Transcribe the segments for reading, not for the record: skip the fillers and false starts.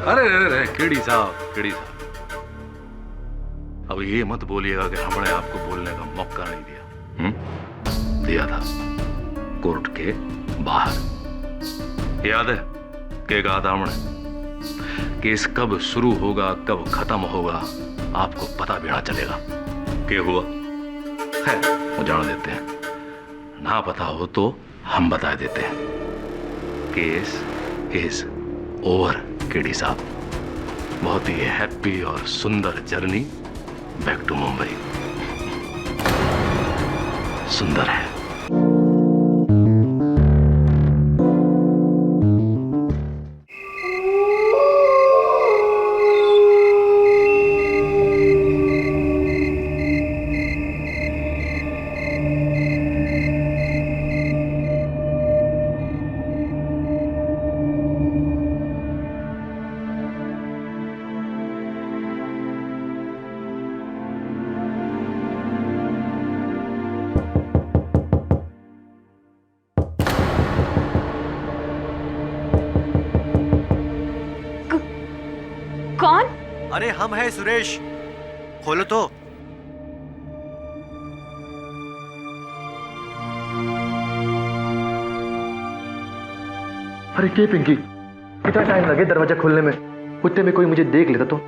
अरे अरे अरे केडी साहब अब ये मत बोलिएगा कि हमने आपको बोलने का मौका नहीं दिया। दिया था कोर्ट के बाहर। याद है क्या कहा था हमने? केस कब शुरू होगा कब खत्म होगा आपको पता भी ना चलेगा। क्या हुआ है वो जान देते हैं, ना पता हो तो हम बता देते हैं। केस इज ओवर केडी साहब। बहुत ही हैप्पी और सुंदर जर्नी बैक टू मुंबई। सुंदर है। कौन? अरे हम हैं सुरेश, खोलो तो। अरे के पिंकी, कितना टाइम लगे दरवाजा खोलने में? कुत्ते में कोई मुझे देख लेता तो?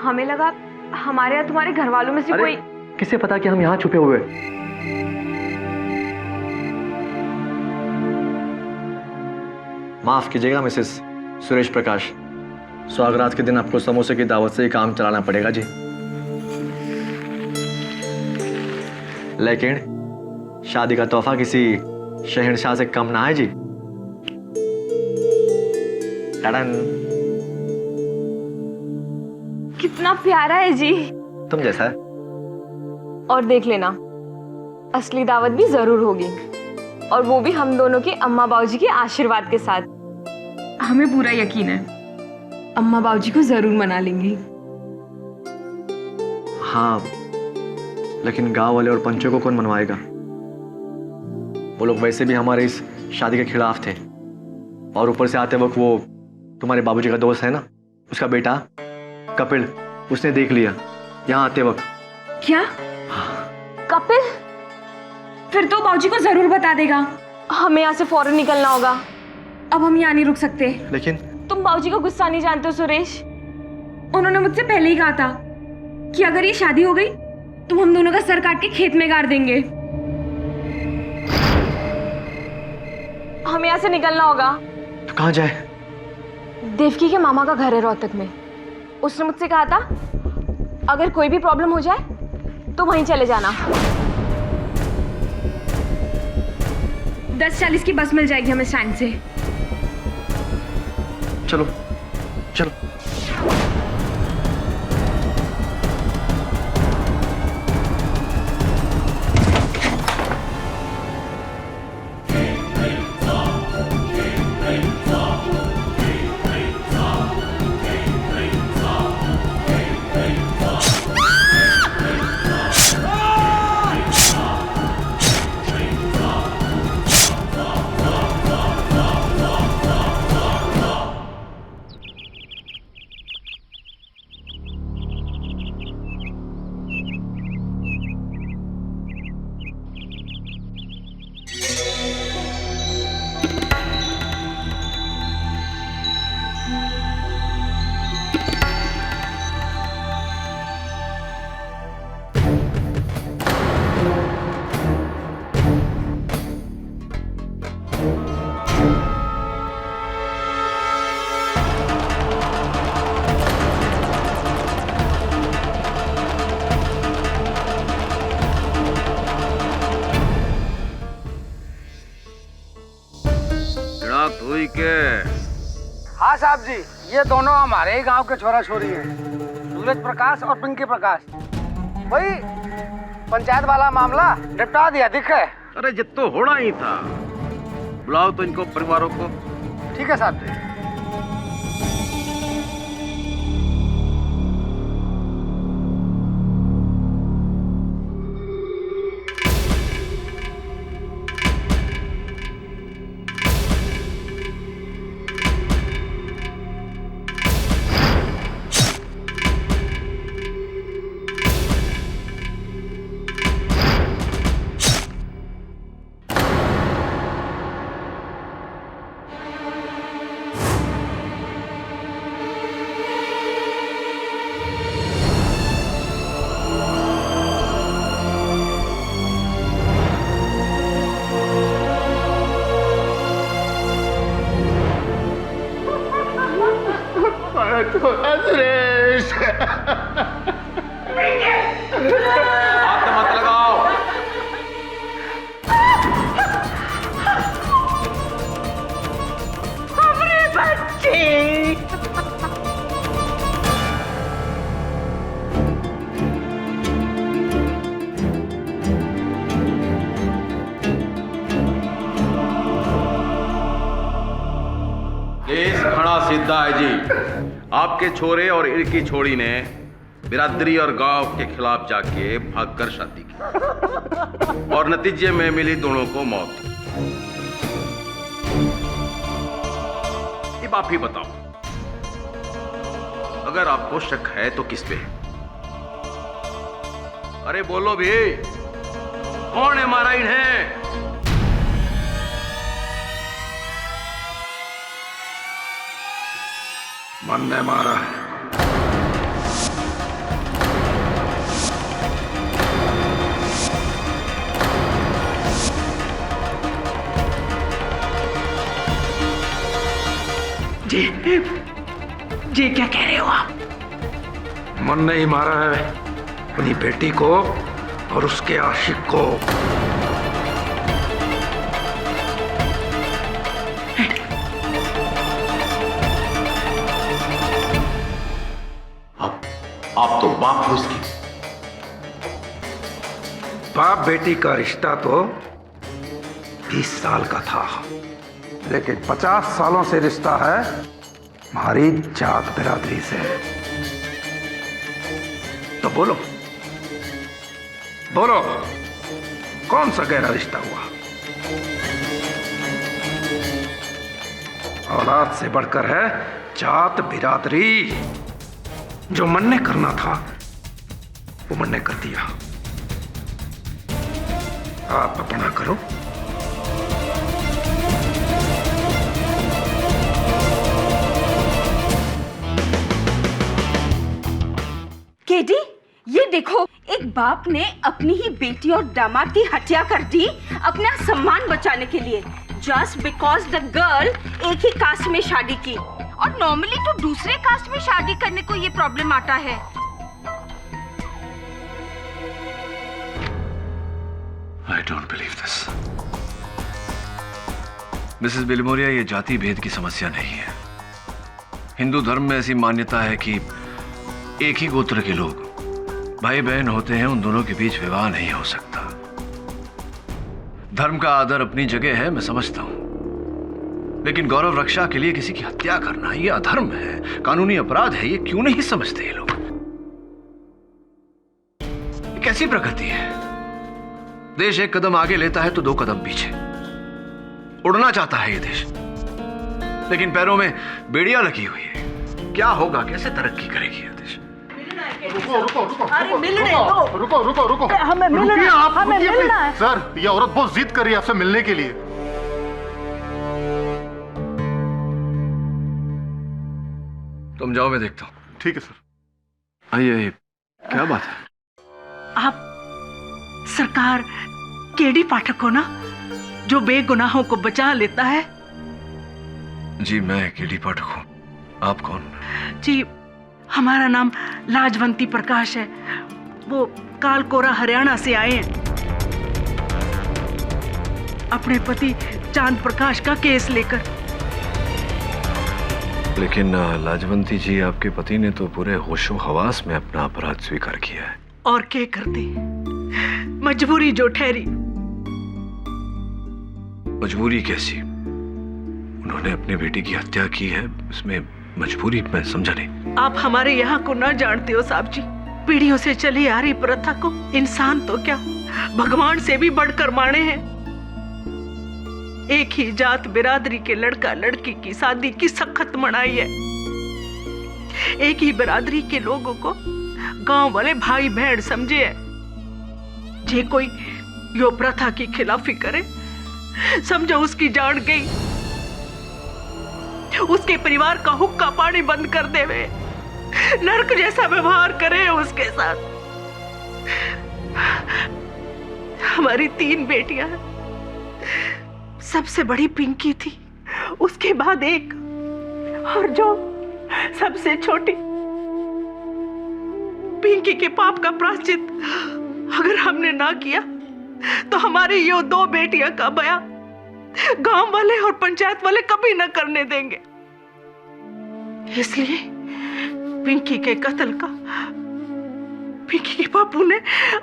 हमें लगा हमारे या तुम्हारे घर वालों में से कोई। किसे पता कि हम यहाँ छुपे हुए? माफ कीजिएगा मिसेस सुरेश प्रकाश, स्वागरात के दिन आपको समोसे की दावत से ही काम चलाना पड़ेगा जी। लेकिन शादी का तोहफा किसी शहंशाह से कम ना है जी। टडन। कितना प्यारा है जी। तुम जैसा है। और देख लेना असली दावत भी जरूर होगी, और वो भी हम दोनों के अम्मा बाबूजी के आशीर्वाद के साथ। हमें पूरा यकीन है अम्मा बाबूजी को जरूर मना लेंगी। हाँ, लेकिन गांव वाले और पंचों को कौन मनवाएगा? वो लोग वैसे भी हमारे इस शादी के खिलाफ थे, और ऊपर से आते वक्त वो तुम्हारे बाबूजी का दोस्त है ना, उसका बेटा कपिल, उसने देख लिया यहाँ आते वक्त। क्या? कपिल? फिर तो बाबूजी को जरूर बता देगा। हमें यहाँ से फौरन निकलना होगा। अब हम यहाँ नहीं रुक सकते। लेकिन तुम बाबूजी का गुस्सा नहीं जानते हो सुरेश। उन्होंने मुझसे पहले ही कहा था कि अगर ये शादी हो गई तो हम दोनों का सर काट के खेत में गाड़ देंगे। हमें यहाँ से निकलना होगा। तो कहाँ जाए? देवकी के मामा का घर है रोहतक में। उसने मुझसे कहा था अगर कोई भी प्रॉब्लम हो जाए तो वहीं चले जाना। 10:40 की बस मिल जाएगी हमें स्टैंड से। चलो चलो। हुई के? हाँ साहब जी, ये दोनों हमारे ही गांव के छोरा छोरी हैं, सूरज प्रकाश और पिंकी प्रकाश। वही पंचायत वाला मामला निपटा दिया दिख है। अरे जितो होना ही था। बुलाओ तो इनको परिवारों को। ठीक है साहब जी। छोरा सुरेश। हाथ मत लगाओ। हमारे बच्चे। केस खड़ा सीधा है जी। आपके छोरे और इनकी छोड़ी ने बिरादरी और गांव के खिलाफ जाके भागकर शादी की और नतीजे में मिली दोनों को मौत। अब आप ही बताओ, अगर आपको शक है तो किस पे? अरे बोलो भी, कौन है मारा इन्हें? मन ने मारा है। जी क्या कह रहे हो आप? मन ने ही मारा है अपनी बेटी को और उसके आशिक को। आप तो बाप हो उसकी। बाप बेटी का रिश्ता तो 20 साल का था, लेकिन 50 सालों से रिश्ता है हमारी जात बिरादरी से। तो बोलो बोलो, कौन सा गहरा रिश्ता हुआ? औलाद से बढ़कर है जात बिरादरी। जो मन ने करना था वो मन ने कर दिया। आप अपना करो। केडी, ये देखो, एक बाप ने अपनी ही बेटी और दामाद की हत्या कर दी अपना सम्मान बचाने के लिए, जस्ट बिकॉज द गर्ल एक ही कास्ट में शादी की। और नॉर्मली तो दूसरे कास्ट में शादी करने को ये प्रॉब्लम आता है। I don't believe this. Mrs Bilimoria, ये जाति भेद की समस्या नहीं है। हिंदू धर्म में ऐसी मान्यता है कि एक ही गोत्र के लोग भाई बहन होते हैं, उन दोनों के बीच विवाह नहीं हो सकता। धर्म का आदर अपनी जगह है, मैं समझता हूं, लेकिन गौरव रक्षा के लिए किसी की हत्या करना यह अधर्म है, कानूनी अपराध है। ये क्यों नहीं समझते ये लोग? ये कैसी प्रकृति है? देश एक कदम आगे लेता है तो 2 कदम पीछे। उड़ना चाहता है ये देश, लेकिन पैरों में बेड़ियां लगी हुई है। क्या होगा, कैसे तरक्की करेगी ये देश? अरे मिलने दो। रुको हमें मिलना है। सर, ये औरत बहुत जिद कर रही है आपसे मिलने के लिए। तुम जाओ, मैं देखता हूं। ठीक है सर। आइए, क्या बात है? आप सरकार केडी पाठक हो ना, जो बेगुनाहों को बचा लेता है? जी, मैं केडी पाठक हूं। आप कौन? जी, हमारा नाम लाजवंती प्रकाश है। वो कालकोरा हरियाणा से आए हैं अपने पति चांद प्रकाश का केस लेकर। लेकिन लाजवंती जी, आपके पति ने तो पूरे होशो हवास में अपना अपराध स्वीकार किया है। और क्या करते, मजबूरी जो ठहरी। मजबूरी कैसी? उन्होंने अपनी बेटी की हत्या की है, इसमें मजबूरी मैं समझा नहीं। आप हमारे यहाँ को न जानते हो साहब जी। पीढ़ियों से चली आ रही प्रथा को इंसान तो क्या, भगवान से भी बढ़कर माने हैं। एक ही जात बिरादरी के लड़का लड़की की शादी की सख्त मनाही है। एक ही बिरादरी के लोगों को गांव वाले भाई बहन समझे है। जे कोई यो प्रथा की खिलाफी करे, समझो उसकी जान गई। उसके परिवार का हुक्का पानी बंद कर देवे, नरक जैसा व्यवहार करे उसके साथ। हमारी 3 बेटियां, सबसे बड़ी पिंकी थी, उसके बाद एक, और जो सबसे छोटी पिंकी के पाप का प्रायश्चित अगर हमने ना किया तो हमारी ये 2 बेटियां का बयां गांव वाले और पंचायत वाले कभी न करने देंगे। इसलिए पिंकी के कत्ल का पिंकी के बापू ने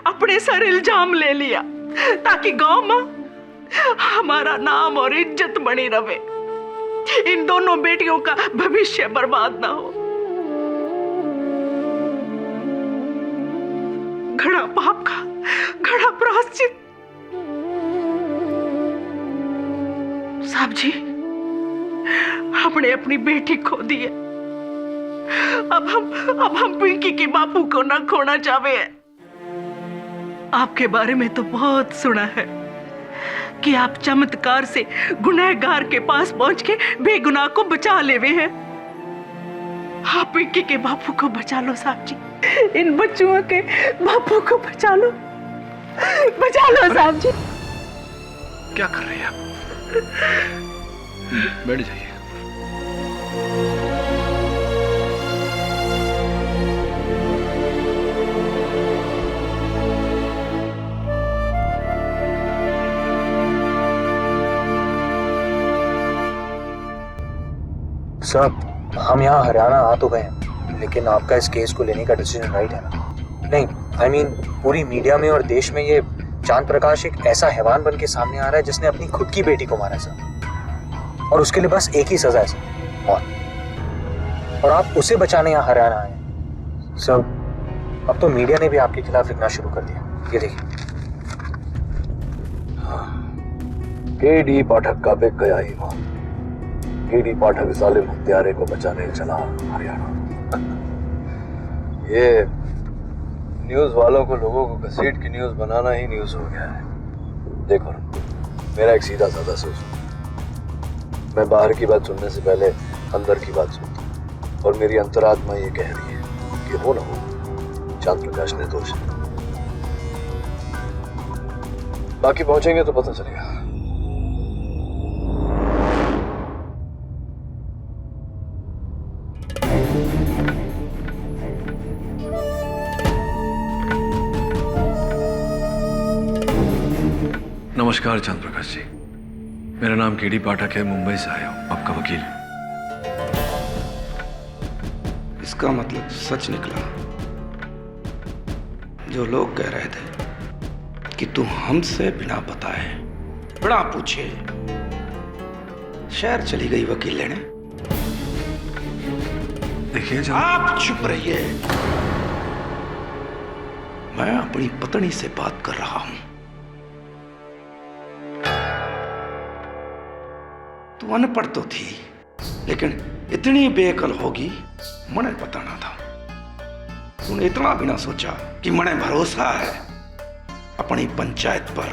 अपने सर इल्जाम ले लिया ताकि गांव में हमारा नाम और इज्जत बनी रहे, इन दोनों बेटियों का भविष्य बर्बाद ना हो। घड़ा पाप का घड़ा प्रायश्चित। साहब जी, हमने अपनी बेटी खो दी है, अब हम पिंकी के बापू को ना खोना चाहते हैं। आपके बारे में तो बहुत सुना है कि आप चमत्कार से गुनहगार के पास पहुंच के बेगुनाह को बचा लेवे हैं। आप पिंकी के बापू को बचा लो साहब जी, इन बच्चों के बापू को बचा लो साहब जी। क्या कर रहे हैं आप? बैठ जाइए। सर, हम यहाँ हरियाणा आ तो गए हैं, लेकिन आपका इस केस को लेने का डिसीजन राइट है ना? नहीं, I mean, पूरी मीडिया में और देश में ये चांद प्रकाश एक ऐसा हैवान बन के सामने आ रहा है जिसने अपनी खुद की बेटी को मारा सर, और उसके लिए बस एक ही सजा है सर, मौत। और आप उसे बचाने यहाँ हरियाणा आए सर। अब तो मीडिया ने भी आपके खिलाफ लिखना शुरू कर दिया। ये देखिए। केडी पाठक का बिक गया ईमान। केडी पाठक जालिम हत्यारे को बचाने चला हरियाणा। ये न्यूज वालों को लोगों को घसीट की न्यूज बनाना ही न्यूज हो गया है। देखो, मेरा एक सीधा साधा सोच, मैं बाहर की बात सुनने से पहले अंदर की बात सुनता हूं, और मेरी अंतरात्मा ये कह रही है कि हो ना हो चांद प्रकाश ने दोष है। बाकी पहुंचेंगे तो पता चलेगा। नमस्कार चंद्र प्रकाश जी, मेरा नाम केडी पाठक है, मुंबई से आया हूँ, आपका वकील। इसका मतलब सच निकला जो लोग कह रहे थे कि तू हमसे बिना बताए, बिना पूछे शहर चली गई वकील लेने। देखिए, आप चुप रहिए, मैं अपनी पत्नी से बात कर रहा हूं। तू अनपढ़ तो थी, लेकिन इतनी बेअकल होगी मने पता ना था। तूने इतना भी ना सोचा कि मने भरोसा है अपनी पंचायत पर,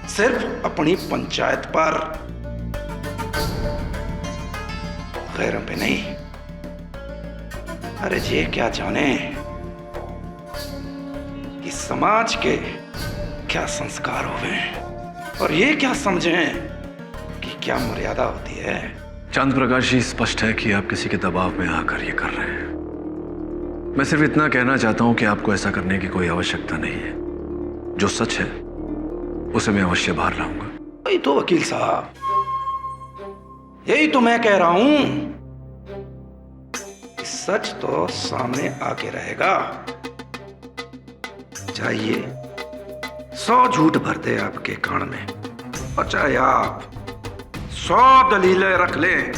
सिर्फ अपनी पंचायत पर, गैरों पे नहीं। अरे ये क्या जाने कि समाज के क्या संस्कार हुए, और ये क्या समझें कि क्या मर्यादा होती है। चंद्र प्रकाश जी, स्पष्ट है कि आप किसी के दबाव में आकर ये कर रहे हैं। मैं सिर्फ इतना कहना चाहता हूं कि आपको ऐसा करने की कोई आवश्यकता नहीं है। जो सच है उसे मैं अवश्य बाहर लाऊंगा। वही तो वकील साहब, यही तो मैं कह रहा हूं कि सच तो सामने आके रहेगा। चाहिए 100 झूठ भर दे आपके कान में, और चाहे आप 100 दलीलें रख लें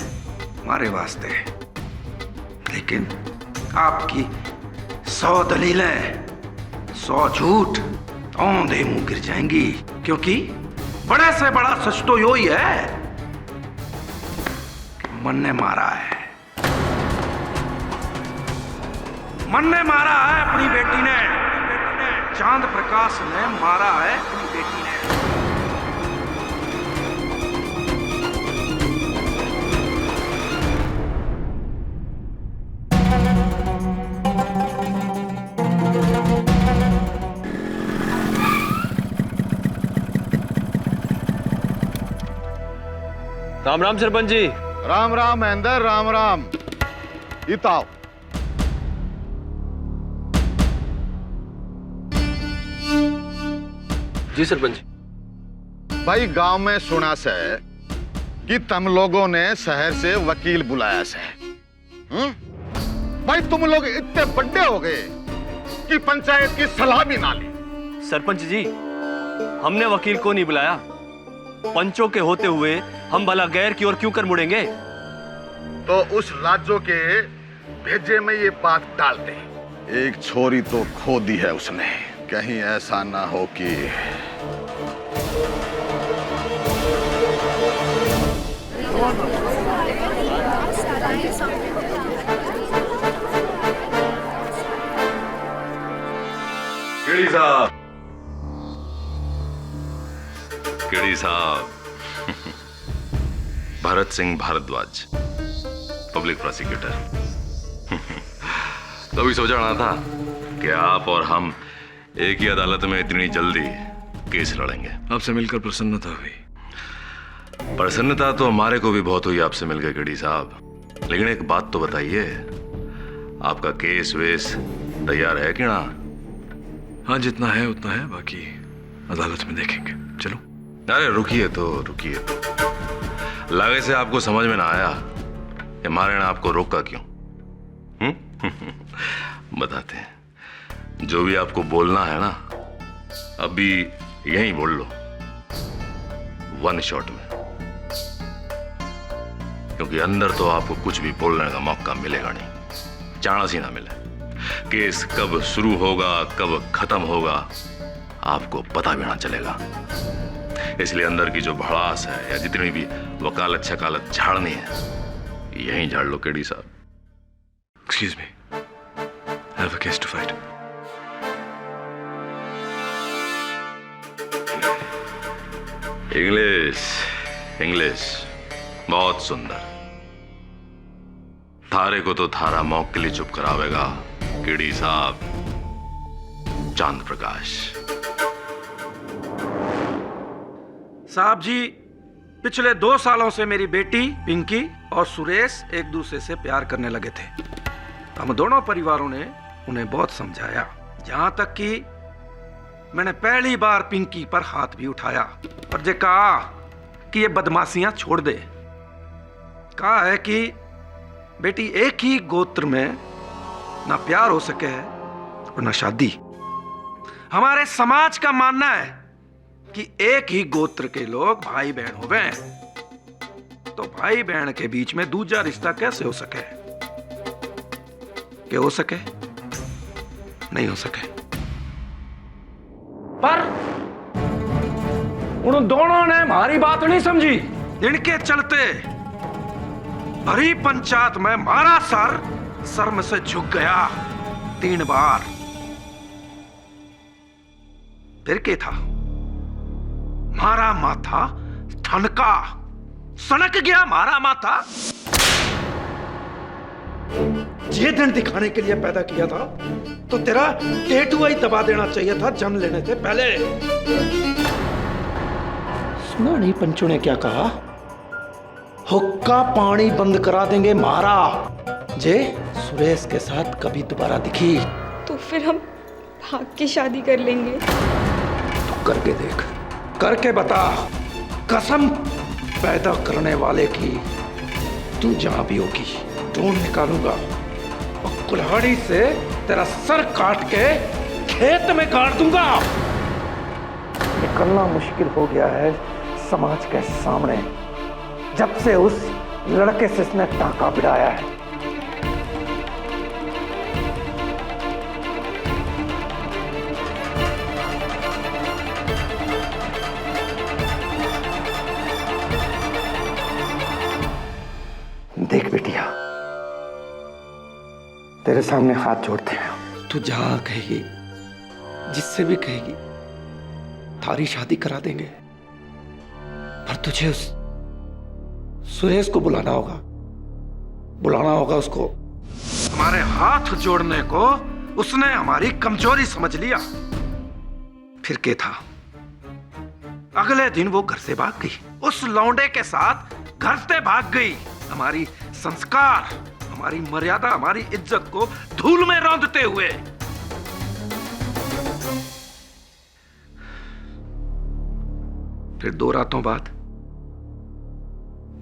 हमारे वास्ते, लेकिन आपकी 100 दलीलें, 100 झूठ औंधे मुंह गिर जाएंगी, क्योंकि बड़े से बड़ा सच तो यो ही है कि मन ने मारा है। मन ने मारा है अपनी बेटी ने, चांद प्रकाश ने मारा है अपनी बेटी ने। राम राम सरपंच जी। राम राम महेंद्र, राम राम। इताओ। जी सरपंच। भाई गांव में सुना से कि तुम लोगों ने शहर से वकील बुलाया से। भाई तुम लोग इतने बड़े हो गए कि पंचायत की सलाह भी ना ली। सरपंच जी, हमने वकील को नहीं बुलाया। पंचों के होते हुए हम भला गैर की ओर क्यों कर मुड़ेंगे? तो उस लाजो के भेजे में ये बात डाल दे। एक छोरी तो खो दी है उसने, कहीं ऐसा ना हो कि केड़ी साहब, केड़ी साहब, भरत सिंह भारद्वाज, पब्लिक प्रोसिक्यूटर। कभी सोचा ना था कि आप और हम एक ही अदालत में इतनी जल्दी केस लड़ेंगे। आपसे मिलकर प्रसन्नता हुई। प्रसन्नता तो हमारे को भी बहुत हुई आपसे मिलकर केडी साहब। लेकिन एक बात तो बताइए, आपका केस वेस तैयार है कि ना? हाँ, जितना है उतना है, बाकी अदालत में देखेंगे। चलो। अरे रुकिए तो लागे से आपको समझ में ना आया कि मारे ने आपको रोका क्यों? बताते हैं। जो भी आपको बोलना है ना, अभी यहीं बोल लो, वन शॉट में, क्योंकि अंदर तो आपको कुछ भी बोलने का मौका मिलेगा नहीं, चांस ही ना मिले। केस कब शुरू होगा कब खत्म होगा आपको पता भी ना चलेगा। इसलिए अंदर की जो भड़ास है या जितनी भी वकालत शकालत झाड़नी है, यहीं झाड़ लो केडी साहब। Excuse me. I have a case to fight. English बहुत सुंदर। थारे को तो थारा मौक के लिए चुप करावेगा केडी साहब, चांद प्रकाश। साहब जी, पिछले 2 सालों से मेरी बेटी पिंकी और सुरेश एक दूसरे से प्यार करने लगे थे। हम दोनों परिवारों ने उन्हें बहुत समझाया, यहां तक कि मैंने पहली बार पिंकी पर हाथ भी उठाया और ये कहा कि ये बदमाशियां छोड़ दे। कहा है कि बेटी, एक ही गोत्र में ना प्यार हो सके है और ना शादी। हमारे समाज का मानना है कि एक ही गोत्र के लोग भाई बहन हो गए, तो भाई बहन के बीच में दूसरा रिश्ता कैसे हो सके? क्या हो सके? नहीं हो सके। पर उन दोनों ने हमारी बात नहीं समझी। इनके चलते भरी पंचायत में हमारा सर शर्म से झुक गया 3 बार। फिर क्या था? मारा माथा ठनका, सनक गया मारा माथा। ये दिन दिखाने के लिए पैदा किया था, तो तेरा टेटुआ ही दबा देना चाहिए था जन्म लेने से पहले। सुना नहीं पंचों ने क्या कहा? हुक्का पानी बंद करा देंगे मारा जे सुरेश के साथ कभी दोबारा दिखी तो फिर हम भाग के शादी कर लेंगे। तो करके देख, करके बता। कसम पैदा करने वाले की, तू जहां भी होगी ढूंढ निकालूंगा और कुल्हाड़ी से तेरा सर काट के खेत में गाड़ दूंगा। निकलना मुश्किल हो गया है समाज के सामने जब से उस लड़के से इसने टाका भिड़ाया है। देख बेटिया, तेरे सामने हाथ जोड़ते हैं। तू जहां कहेगी, जिससे भी कहेगी, थारी शादी करा देंगे। पर तुझे उस सुरेश को बुलाना होगा उसको। हमारे हाथ जोड़ने को उसने हमारी कमजोरी समझ लिया। फिर क्या था? अगले दिन वो घर से भाग गई। उस लौंडे के साथ घर से भाग गई। हमारी संस्कार, हमारी मर्यादा, हमारी इज्जत को धूल में रौंदते हुए। फिर 2 रातों बाद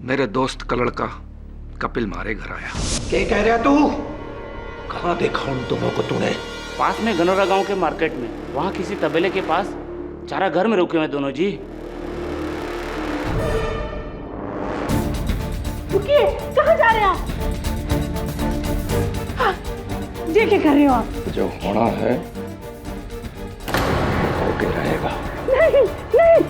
मेरे दोस्त का लड़का कपिल मारे घर आया। क्या कह रहा तू? कहां देखा उन दोनों को तूने? पास में गनौरा गांव के मार्केट में, वहां किसी तबेले के पास चारा घर में रुके हुए दोनों जी। रुकिए, कहाँ जा रहे हैं आप? ये क्या कर रहे हो आप? जो होना है होके रहेगा। नहीं, नहीं।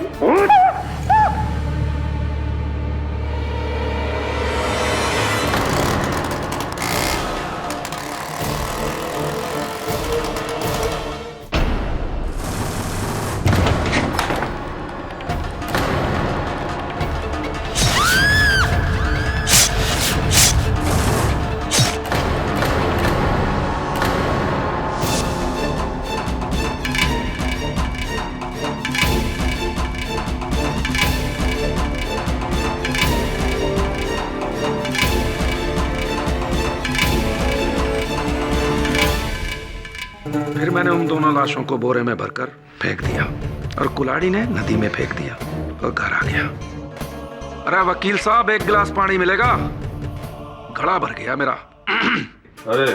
फिर मैंने उन दोनों लाशों को बोरे में भरकर फेंक दिया और कुल्हाड़ी ने नदी में फेंक दिया और घर आ गया। अरे वकील साहब, 1 गिलास पानी मिलेगा? घड़ा भर गया मेरा। अरे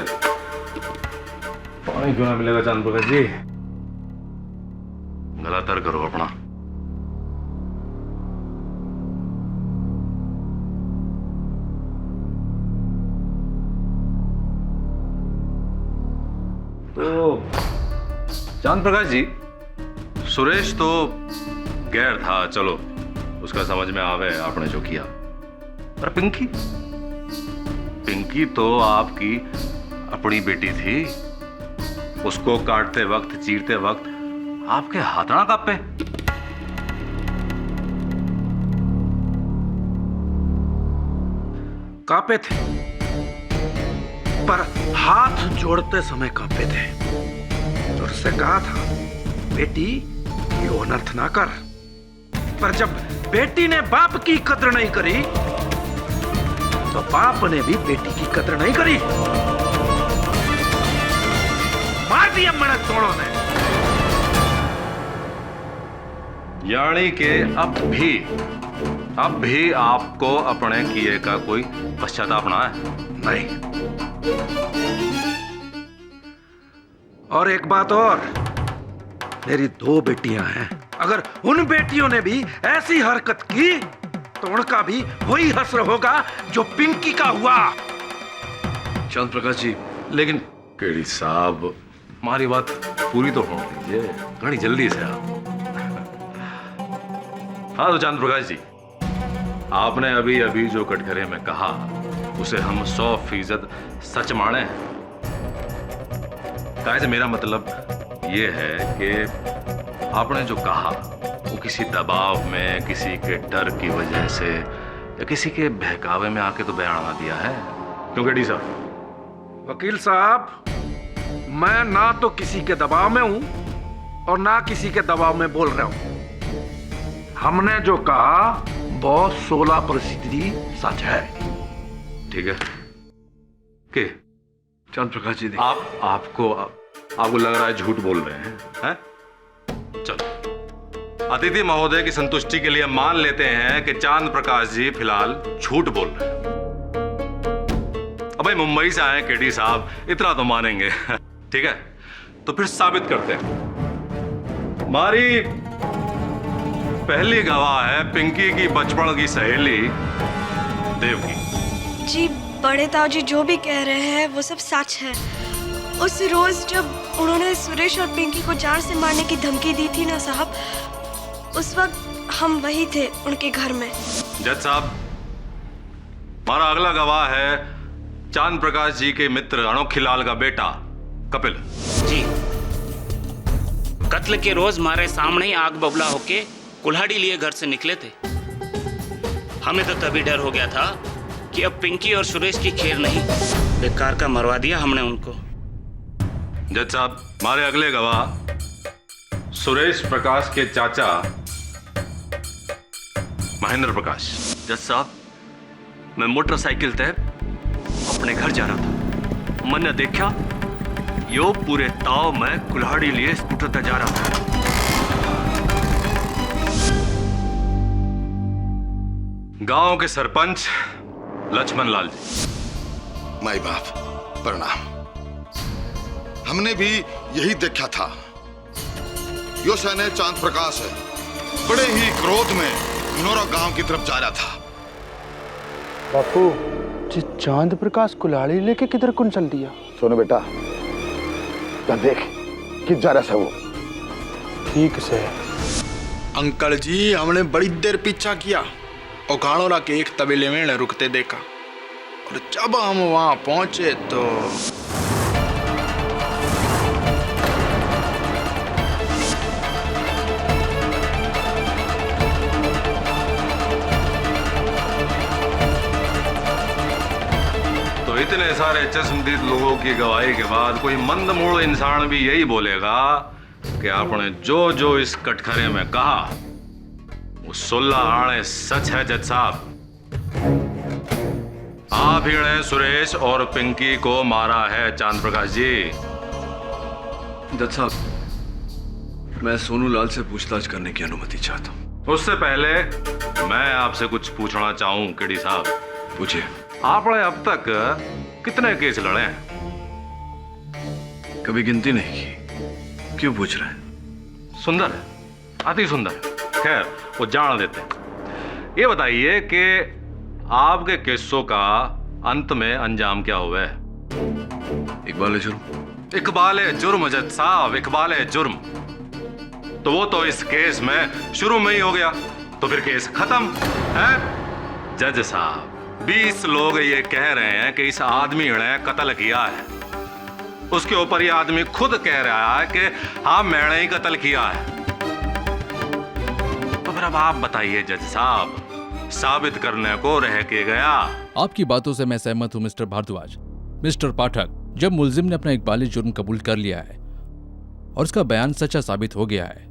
पानी क्यों ना मिलेगा चांद प्रकाश जी? गला तर करो अपना। तो चांद प्रकाश जी, सुरेश तो गैर था, चलो उसका समझ में आवे आपने जो किया। पर पिंकी, पिंकी तो आपकी अपनी बेटी थी। उसको काटते वक्त, चीरते वक्त आपके हाथ ना कांपे? कांपे थे, पर हाथ जोड़ते समय कांपे थे। और उससे कहा था, बेटी ये अनर्थ ना कर। पर जब बेटी ने बाप की कद्र नहीं करी, तो बाप ने भी बेटी की कद्र नहीं करी। मार दिया मैंने दोनों ने। यानी कि अब भी आपको अपने किए का कोई पश्चाताप ना है? नहीं। और एक बात और, मेरी 2 बेटियां हैं। अगर उन बेटियों ने भी ऐसी हरकत की तो उनका भी वही हश्र होगा जो पिंकी का हुआ। चांद प्रकाश जी, लेकिन केडी साहब, हमारी बात पूरी तो होने दीजिए, घनी जल्दी से आप। हाँ तो चांद प्रकाश जी, आपने अभी अभी जो कटघरे में कहा उसे हम 100% सच माने हैं। से मेरा मतलब ये है कि आपने जो कहा वो किसी दबाव में, किसी के डर की वजह से या किसी के बहकावे में आके तो बयान ना दिया है, क्योंकि डी साहब। वकील साहब, मैं ना तो किसी के दबाव में हूं और ना किसी के दबाव में बोल रहा हूं। हमने जो कहा वो 16% सच है। ठीक है के चांद प्रकाश जी, आपको लग रहा है झूठ बोल रहे हैं? चलो, अतिथि महोदय की संतुष्टि के लिए मान लेते हैं कि चांद प्रकाश जी फिलहाल झूठ बोल रहे हैं। अब भाई मुंबई से आए केडी साहब, इतना तो मानेंगे। ठीक है, तो फिर साबित करते हैं। हमारी पहली गवाह है पिंकी की बचपन की सहेली देवकी जी। बड़े ताऊ जी जो भी कह रहे हैं वो सब सच है। उस रोज जब उन्होंने सुरेश और पिंकी को जान से मारने की धमकी दी थी ना साहब, उस वक्त हम वही थे उनके घर में। जज साहब, हमारा अगला गवाह है चांद प्रकाश जी के मित्र अनोखीलाल का बेटा कपिल जी। कत्ल के रोज हमारे सामने ही आग बबूला होके कुल्हाड़ी लिए घर से निकले थे। हमें तो तभी डर हो गया था कि अब पिंकी और सुरेश की खेर नहीं, बेकार का मरवा दिया हमने उनको। जज साहब, हमारे अगले गवाह सुरेश प्रकाश के चाचा महेंद्र प्रकाश। जज साहब, मैं मोटरसाइकिल से अपने घर जा रहा था। मैंने देखा यो पूरे ताव में कुल्हाड़ी लिए स्कूटर पर जा रहा था। गांव के सरपंच लक्ष्मण लाल जी। माई बाप प्रणाम। हमने भी यही देखा था। यो सैने चांद प्रकाश है बड़े ही क्रोध में नोरा गांव की तरफ जा रहा था। बापू जी चांद प्रकाश कुल्हाड़ी लेके किधर कौन चल दिया? सोनू बेटा देख किस जा रहा है वो। ठीक से अंकल जी हमने बड़ी देर पीछा किया और गाणोरा के एक तबेले में रुकते देखा और जब हम वहां पहुंचे तो इतने सारे चश्मदीद लोगों की गवाही के बाद कोई मंदमूढ़ इंसान भी यही बोलेगा कि आपने जो जो इस कटघरे में कहा वो 16 आने सच है। जज साहब, आप ही ने सुरेश और पिंकी को मारा है। चांद प्रकाश जी। जज साहब, मैं सोनू लाल से पूछताछ करने की अनुमति चाहता हूँ। उससे पहले मैं आपसे कुछ पूछना चाहूं केडी साहब। पूछिए। आपने अब तक कितने केस लड़े हैं? कभी गिनती नहीं की। क्यों पूछ रहे हैं? सुंदर है, अति सुंदर है। खैर वो जान देते हैं। ये बताइए कि आपके केसों का अंत में अंजाम क्या हुआ है? इकबाल जुर्म। इकबाल जुर्म जज साहब, इकबाल जुर्म। तो वो तो इस केस में शुरू में ही हो गया, तो फिर केस खत्म है। जज साहब, 20 लोग ये कह रहे हैं कि इस आदमी ने कत्ल किया है। उसके ऊपर ये आदमी खुद कह रहा है कि हाँ मैंने ही कत्ल किया है। तो फिर अब आप बताइए जज साहब, साबित करने को रह के गया। आपकी बातों से मैं सहमत हूं मिस्टर भारद्वाज। मिस्टर पाठक, जब मुलजिम ने अपना इकबाली जुर्म कबूल कर लिया है और उसका बयान सच्चा साबित हो गया है,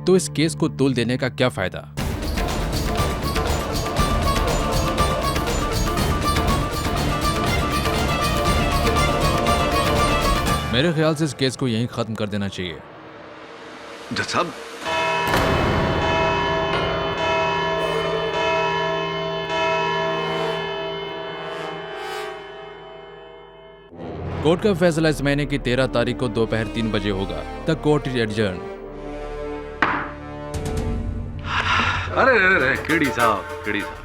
तो इस केस को तोल देने का क्या फायदा? मेरे ख्याल से इस केस को यहीं खत्म कर देना चाहिए। जज साहब, कोर्ट का फैसला इस महीने की 13 तारीख को दोपहर 3 बजे होगा। The court is adjourn. अरे अरे केडी साहब, केडी साहब,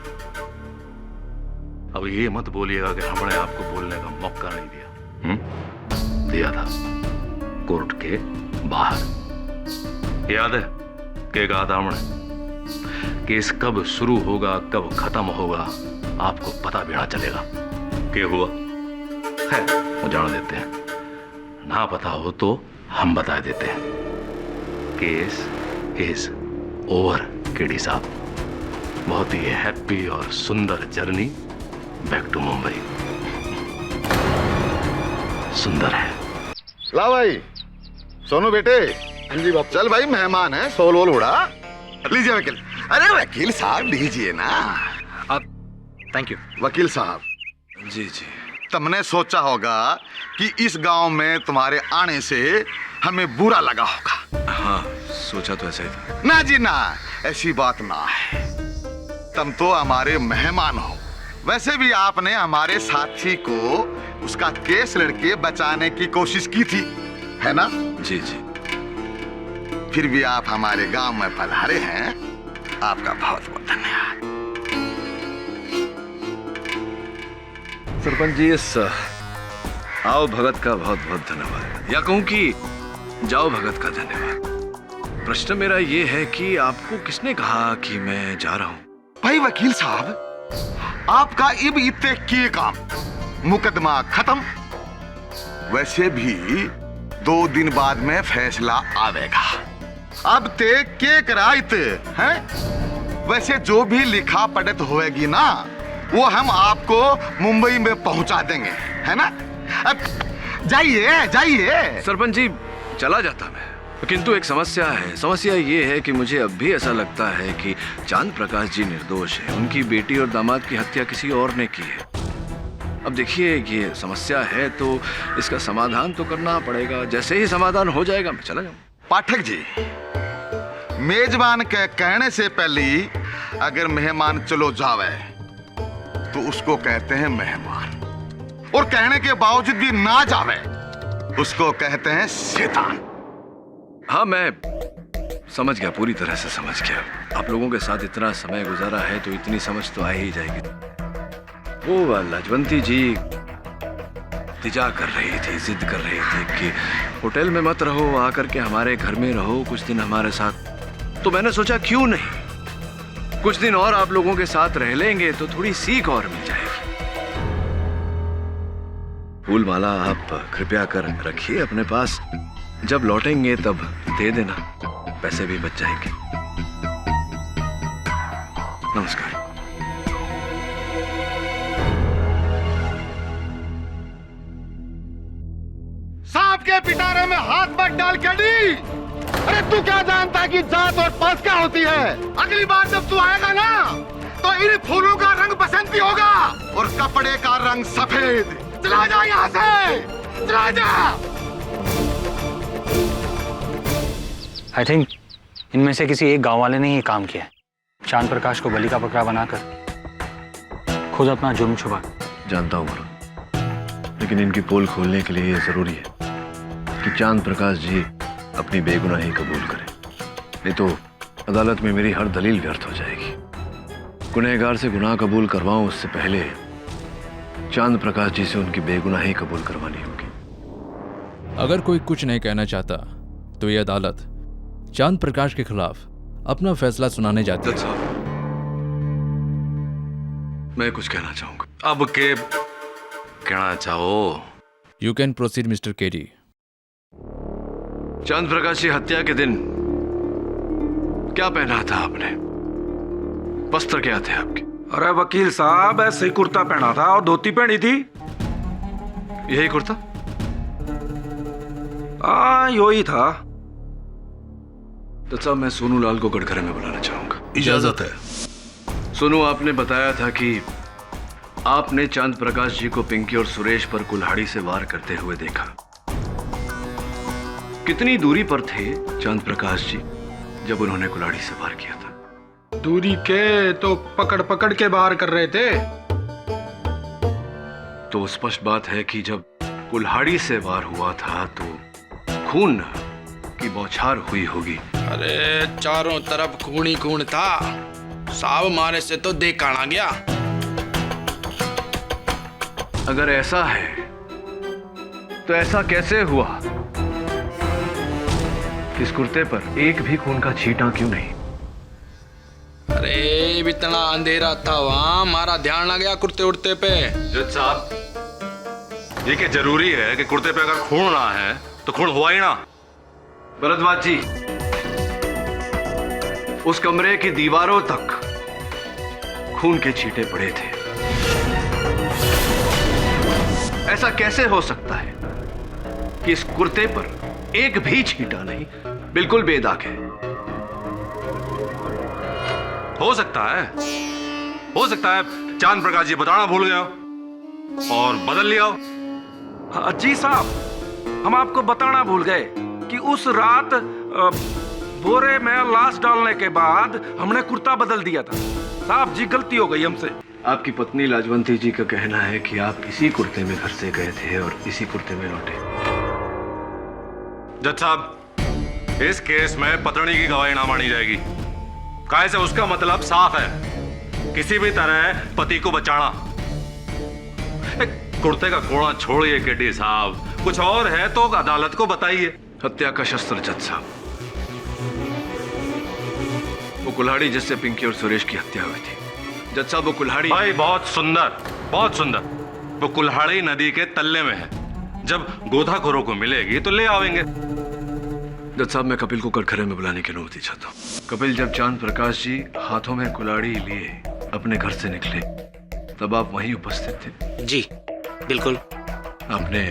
अब ये मत बोलिएगा कि हमने आपको बोलने का मौका नहीं दिया। दिया था, कोर्ट के बाहर। याद है कि कहा था हमने, केस कब शुरू होगा कब खत्म होगा आपको पता भी ना चलेगा। क्या हुआ है वो जान देते हैं, ना पता हो तो हम बता देते हैं। केस इज ओवर केडी साहब। बहुत ही हैप्पी और सुंदर जर्नी बैक टू मुंबई। सुंदर है। ला भाई सोनू बेटे। हाँ जी बाप। चल भाई मेहमान है, सोल वोल उड़ा लीजिए वकील। अरे वकील साहब लीजिए ना। थैंक यू वकील साहब। जी जी। तुमने सोचा होगा कि इस गांव में तुम्हारे आने से हमें बुरा लगा होगा। हाँ सोचा तो ऐसा ही था। ना जी ना, ऐसी बात ना है। तुम तो हमारे मेहमान हो। वैसे भी आपने हमारे साथी को उसका केस लड़के बचाने की कोशिश की थी, है ना? जी जी। फिर भी आप हमारे गांव में पधारे हैं, आपका बहुत बहुत धन्यवाद। सरपंच जी, इस आओ भगत का बहुत बहुत धन्यवाद, या कहूं कि जाओ भगत का धन्यवाद। प्रश्न मेरा ये है कि आपको किसने कहा कि मैं जा रहा हूं? भाई वकील साहब, आपका इब इतने किए काम, मुकदमा खत्म। वैसे भी 2 दिन बाद में फैसला आवेगा। अब ते के कराइते हैं। वैसे जो भी लिखा पढ़त होएगी ना, वो हम आपको मुंबई में पहुंचा देंगे, है ना? अब जाइए जाइए। सरपंच जी चला जाता मैं, किंतु एक समस्या है। समस्या ये है कि मुझे अब भी ऐसा लगता है कि चांद प्रकाश जी निर्दोष है। उनकी बेटी और दामाद की हत्या किसी और ने की है। अब देखिए ये समस्या है तो इसका समाधान तो करना पड़ेगा। जैसे ही समाधान हो जाएगा मैं चला जाऊंगा। पाठक जी, मेजबान के कहने से पहले ही अगर मेहमान चलो जावे तो उसको कहते हैं मेहमान, और कहने के बावजूद भी ना जावे उसको कहते हैं शैतान। हाँ, मैं समझ गया, पूरी तरह से समझ गया। आप लोगों के साथ इतना समय गुजारा है तो इतनी समझ तो आ ही जाएगी। वो लाजवंती जी तिजा कर रही थी, जिद कर रही थी कि होटल में मत रहो, आकर के हमारे घर में रहो कुछ दिन हमारे साथ। तो मैंने सोचा क्यों नहीं, कुछ दिन और आप लोगों के साथ रह लेंगे तो थोड़ी सीख और मिल जाएगी। फूल माला आप कृपया कर रखिए अपने पास, जब लौटेंगे तब दे देना, पैसे भी बच जाएंगे। नमस्कार। सांप के पिटारे में हाथ मत डाल केडी। अरे तू क्या जानता है कि जात और पास क्या होती है? अगली बार जब तू आएगा ना तो इन फूलों का रंग बसंती होगा और कपड़े का रंग सफेद। चला जा यहाँ से, चला जा। आई थिंक इनमें से किसी एक गांव वाले ने ये काम किया है, चांद प्रकाश को बलि का बकरा बनाकर खुद अपना जुर्म छुपा। जानता हूँ लेकिन इनकी पोल खोलने के लिए ये जरूरी है कि चांद प्रकाश जी अपनी बेगुनाही कबूल करें, नहीं तो अदालत में मेरी हर दलील व्यर्थ हो जाएगी। गुनहगार से गुनाह कबूल करवाऊं उससे पहले चांद प्रकाश जी से उनकी बेगुनाही कबूल करवानी होगी। अगर कोई कुछ नहीं कहना चाहता तो ये अदालत चांद प्रकाश के खिलाफ अपना फैसला सुनाने जाती है। मैं कुछ कहना चाहूंगा। अब के कहना चाहो? You can proceed mister KD. चांद प्रकाश की हत्या के दिन क्या पहना था आपने? वस्त्र क्या थे आपके? अरे वकील साहब, ऐसे ही कुर्ता पहना था और धोती पहनी थी। यही कुर्ता? हाँ, यही था। तो साहब मैं सोनू लाल को कटघरे में बुलाना चाहूंगा। इजाजत है। सोनू, आपने बताया था कि आपने चांद प्रकाश जी को पिंकी और सुरेश पर कुल्हाड़ी से वार करते हुए देखा। कितनी दूरी पर थे चांद प्रकाश जी जब उन्होंने कुल्हाड़ी से वार किया था? दूरी के तो पकड़ पकड़ के बाहर कर रहे थे। तो स्पष्ट बात है कि जब कुल्हाड़ी से वार हुआ था तो खून की बौछार हुई होगी। अरे चारों तरफ खून ही खून था, साव मारे से तो देखा ना गया। अगर ऐसा है तो ऐसा कैसे हुआ? इस कुर्ते पर एक भी खून का छींटा क्यों नहीं? अरे इतना अंधेरा था वहां, हमारा ध्यान आ गया कुर्ते उड़ते पे। जज साहब, ये क्या जरूरी है कि कुर्ते पे अगर खून ना है तो खून हुआ ही ना? भरद्वाज जी, उस कमरे की दीवारों तक खून के छींटे पड़े थे। ऐसा कैसे हो सकता है कि इस कुर्ते पर एक भी छींटा नहीं, बिल्कुल बेदाग है? हो सकता है चांद प्रकाश जी बताना भूल गया और बदल लिया हो। जी साहब, हम आपको बताना भूल गए कि उस रात बोरे में लाश डालने के बाद हमने कुर्ता बदल दिया था। साहब जी, गलती हो गई हमसे। आपकी पत्नी लाजवंती जी का कहना है कि आप इसी कुर्ते में घर से गए थे और इसी कुर्ते में लौटे। जज साहब, इस केस में पत्नी की गवाही ना मानी जाएगी। काहे से उसका मतलब साफ है, किसी भी तरह पति को बचाना। कुर्ते का कोड़ा छोड़िए केडी साहब, कुछ और है तो अदालत को बताइए। हत्या का शस्त्र जज साहब, वो कुल्हाड़ी जिससे पिंकी और सुरेश की हत्या हुई थी। जज साहब, वो कुल्हाड़ी। भाई बहुत सुंदर, बहुत सुंदर। वो कुल्हाड़ी नदी के तल्ले में है, जब गोताखोरों को मिलेगी तो ले आवेंगे। जज साहब, मैं कपिल को कटघरे में बुलाने की अनुमति चाहता हूँ। कपिल, जब चांद प्रकाश जी हाथों में कुल्हाड़ी लिए अपने घर से निकले तब आप वहीं उपस्थित थे? जी बिल्कुल। आपने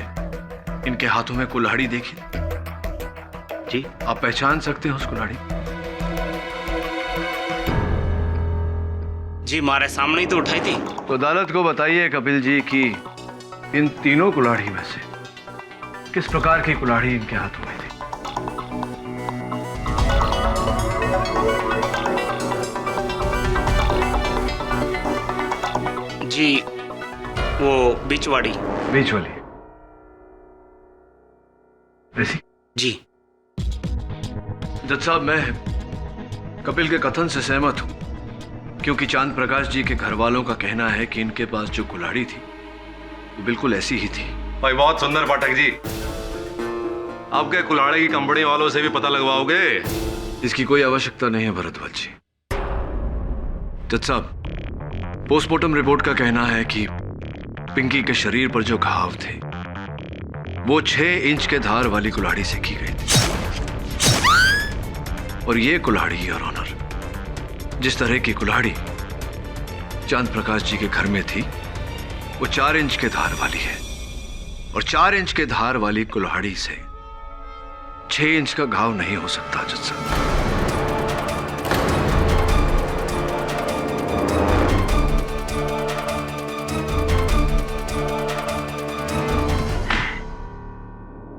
इनके हाथों में कुल्हाड़ी देखी? जी। आप पहचान सकते हैं उस कुल्हाड़ी? जी, हमारे सामने ही तो उठाई थी। तो अदालत को बताइए कपिल जी कि इन तीनों कुल्हाड़ी में से किस प्रकार की कुल्हाड़ी इनके हाथों में थी? जी वो बीच वाली। बीच वाली? ऋषि जी। जज साहब, मैं कपिल के कथन से सहमत हूं, क्योंकि चांद प्रकाश जी के घर वालों का कहना है कि इनके पास जो कुल्हाड़ी थी वो बिल्कुल ऐसी ही थी। भाई बहुत सुंदर पाठक जी, आपके कुल्हाड़ी की कंपनी वालों से भी पता लगवाओगे? इसकी कोई आवश्यकता नहीं है भरद्वाज जी। जज साहब, पोस्टमार्टम रिपोर्ट का कहना है कि पिंकी के शरीर पर जो घाव थे वो 6 इंच के धार वाली कुल्हाड़ी से की गई थी, और ये कुल्हाड़ी, योर ऑनर, जिस तरह की कुल्हाड़ी चांद प्रकाश जी के घर में थी वो 4 इंच के धार वाली है, और 4 इंच के धार वाली कुल्हाड़ी से 6 इंच का घाव नहीं हो सकता जज साहब।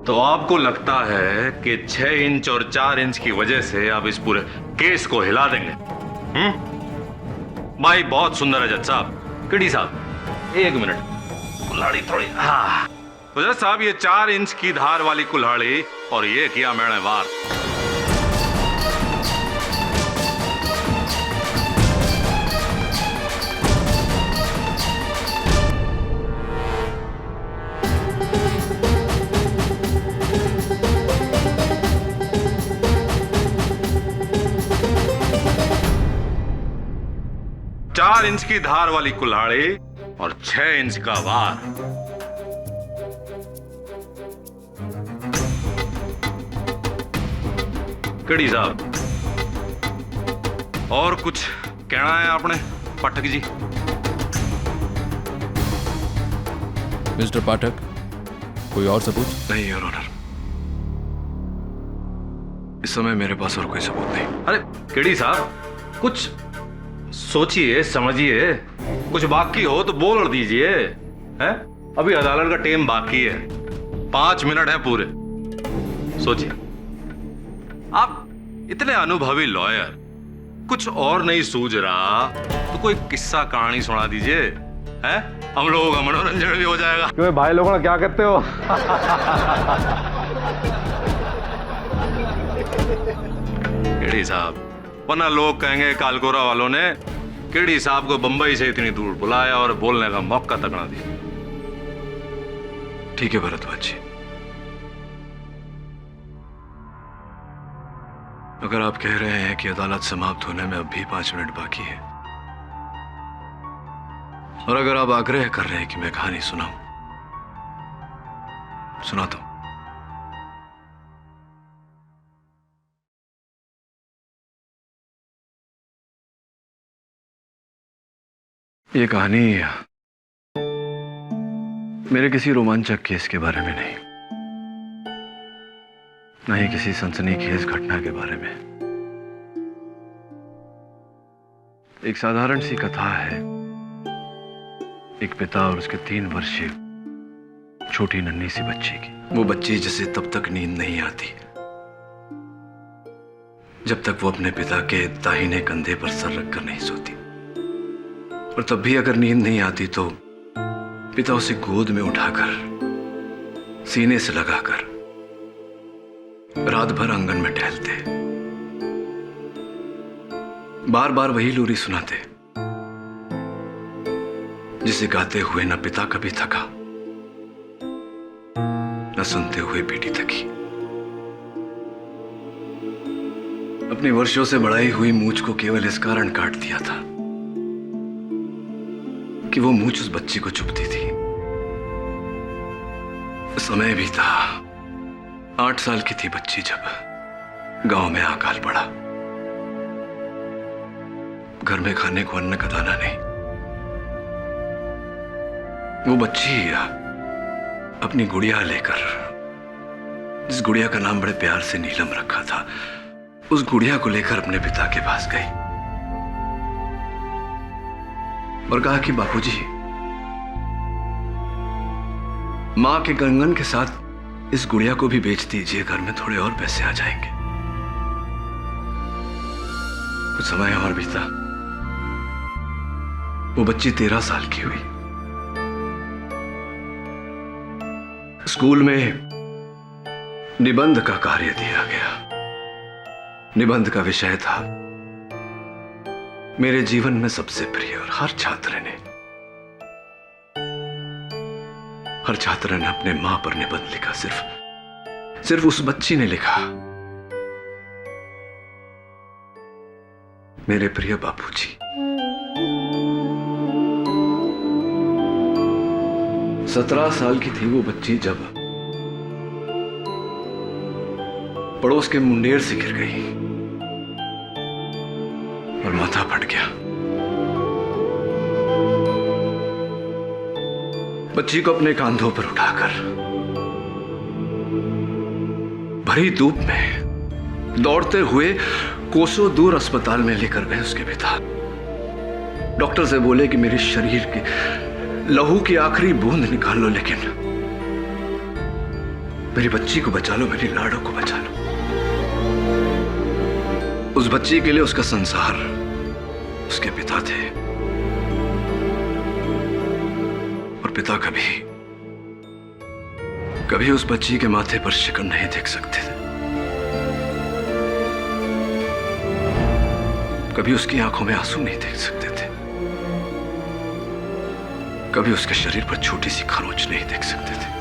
तो आपको लगता है कि 6 इंच और 4 इंच की वजह से आप इस पूरे केस को हिला देंगे? भाई बहुत सुंदर है जज साहब। किडी साहब, 1 मिनट, कुल्हाड़ी थोड़ी। हाँ तो जज साहब, ये 4 इंच की धार वाली कुल्हाड़ी और ये किया मैंने वार। चार इंच की धार वाली कुल्हाड़ी और 6 इंच का वार। कड़ी साहब, और कुछ कहना है आपने पाठक जी? मिस्टर पाठक, कोई और सबूत? नहीं योर ऑनर, इस समय मेरे पास और कोई सबूत नहीं। अरे केडी साहब, कुछ सोचिए समझिए, कुछ बाकी हो तो बोल दीजिए। हैं? अभी अदालत का टाइम बाकी है, 5 मिनट है पूरे। सोचिए, आप इतने अनुभवी लॉयर, कुछ और नहीं सूझ रहा तो कोई किस्सा कहानी सुना दीजिए, हैं? हम लोगों का मनोरंजन भी हो जाएगा। क्यों भाई लोगों ने क्या कहते हो? केडी साहब, वरना लोग कहेंगे कालकोरा वालों ने केडी साहब को बंबई से इतनी दूर बुलाया और बोलने का मौका तक ना दिया। ठीक है भरद्वाज जी, अगर आप कह रहे हैं कि अदालत समाप्त होने में अब भी 5 मिनट बाकी है, और अगर आप आग्रह कर रहे हैं कि मैं कहानी सुनाऊं, सुना दो। ये कहानी मेरे किसी रोमांचक केस के बारे में नहीं, न ही किसी सनसनीखेज घटना के बारे में। एक साधारण सी कथा है, एक पिता और उसके 3 वर्षीय छोटी नन्ही सी बच्ची की। वो बच्ची जिसे तब तक नींद नहीं आती जब तक वो अपने पिता के दाहिने कंधे पर सर रखकर नहीं सोती, और तब भी अगर नींद नहीं आती तो पिता उसे गोद में उठाकर सीने से लगाकर रात भर आंगन में टहलते, बार बार वही लोरी सुनाते जिसे गाते हुए न पिता कभी थका, न सुनते हुए बेटी थकी। अपनी वर्षों से बढ़ाई हुई मूंछ को केवल इस कारण काट दिया था कि वो मूंछ उस बच्ची को चुभती थी। समय भी था, 8 साल की थी बच्ची जब गांव में अकाल पड़ा। घर में खाने को अन्न का दाना नहीं। वो बच्ची अपनी गुड़िया लेकर, जिस गुड़िया का नाम बड़े प्यार से नीलम रखा था, उस गुड़िया को लेकर अपने पिता के पास गई और कहा कि बापूजी, माँ के कंगन के साथ इस गुड़िया को भी बेच दीजिए, घर में थोड़े और पैसे आ जाएंगे। कुछ समय और बीता, वो बच्ची 13 साल की हुई। स्कूल में निबंध का कार्य दिया गया। निबंध का विषय था मेरे जीवन में सबसे प्रिय, और हर छात्र ने अपने मां पर निबंध लिखा। सिर्फ उस बच्ची ने लिखा, मेरे प्रिय बापूजी। 17 साल की थी वो बच्ची जब पड़ोस के मुंडेर से गिर गई और माथा फट गया। बच्ची को अपने कांधों पर उठाकर भरी धूप में दौड़ते हुए कोसों दूर अस्पताल में लेकर गए उसके पिता। डॉक्टर से बोले कि मेरे शरीर के लहू की आखिरी बूंद निकाल लो, लेकिन मेरी बच्ची को बचा लो, मेरी लाडो को बचा लो। उस बच्ची के लिए उसका संसार उसके पिता थे, और पिता कभी उस बच्ची के माथे पर शिकन नहीं देख सकते थे, कभी उसकी आंखों में आंसू नहीं देख सकते थे, कभी उसके शरीर पर छोटी सी खरोंच नहीं देख सकते थे।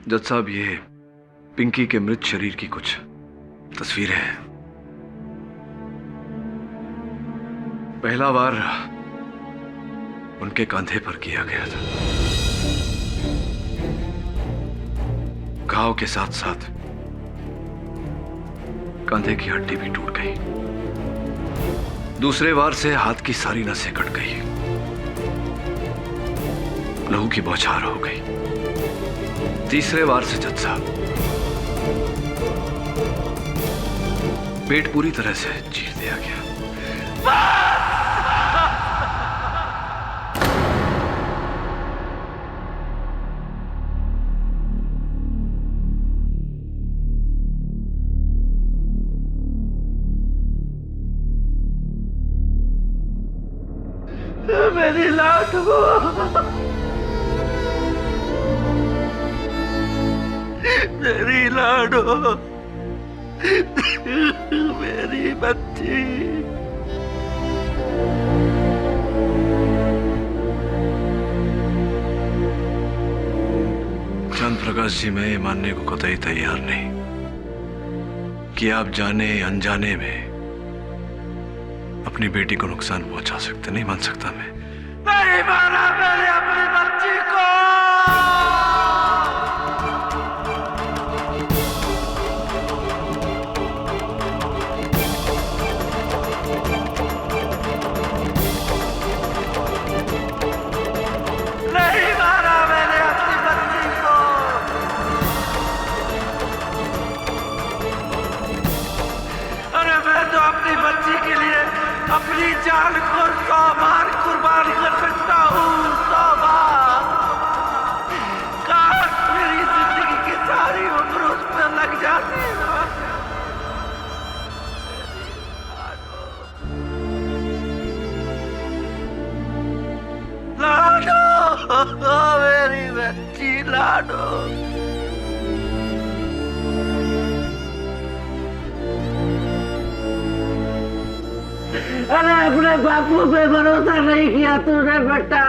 जज साहब, ये पिंकी के मृत शरीर की कुछ तस्वीरें हैं। पहला वार उनके कंधे पर किया गया था। घाव के साथ साथ कंधे की हड्डी भी टूट गई। दूसरे वार से हाथ की सारी नसें कट गई, लहू की बौछार हो गई। तीसरे वार से जज साहब पेट पूरी तरह से चीर दिया गया। मेरी लाडो, मेरी लाडो, मेरी बच्ची। चांद प्रकाश जी, मैं ये मानने को कतई तैयार नहीं कि आप जाने अनजाने में अपनी बेटी को नुकसान पहुंचा सकते। नहीं मान सकता मैं। नहीं मारा मैंने अपनी बच्ची को। नहीं मारा मैंने अपनी बच्ची को। अरे मैं तो अपनी बच्ची के लिए अपनी जान को 100 बार कुर्बान कर सकता हूँ, 100 बार। काश मेरी जिंदगी की सारी उम्र उस पर लग जाती है। लाडो, मेरी बच्ची लाडो। अरे अपने बापू पे भरोसा नहीं किया तूने बेटा।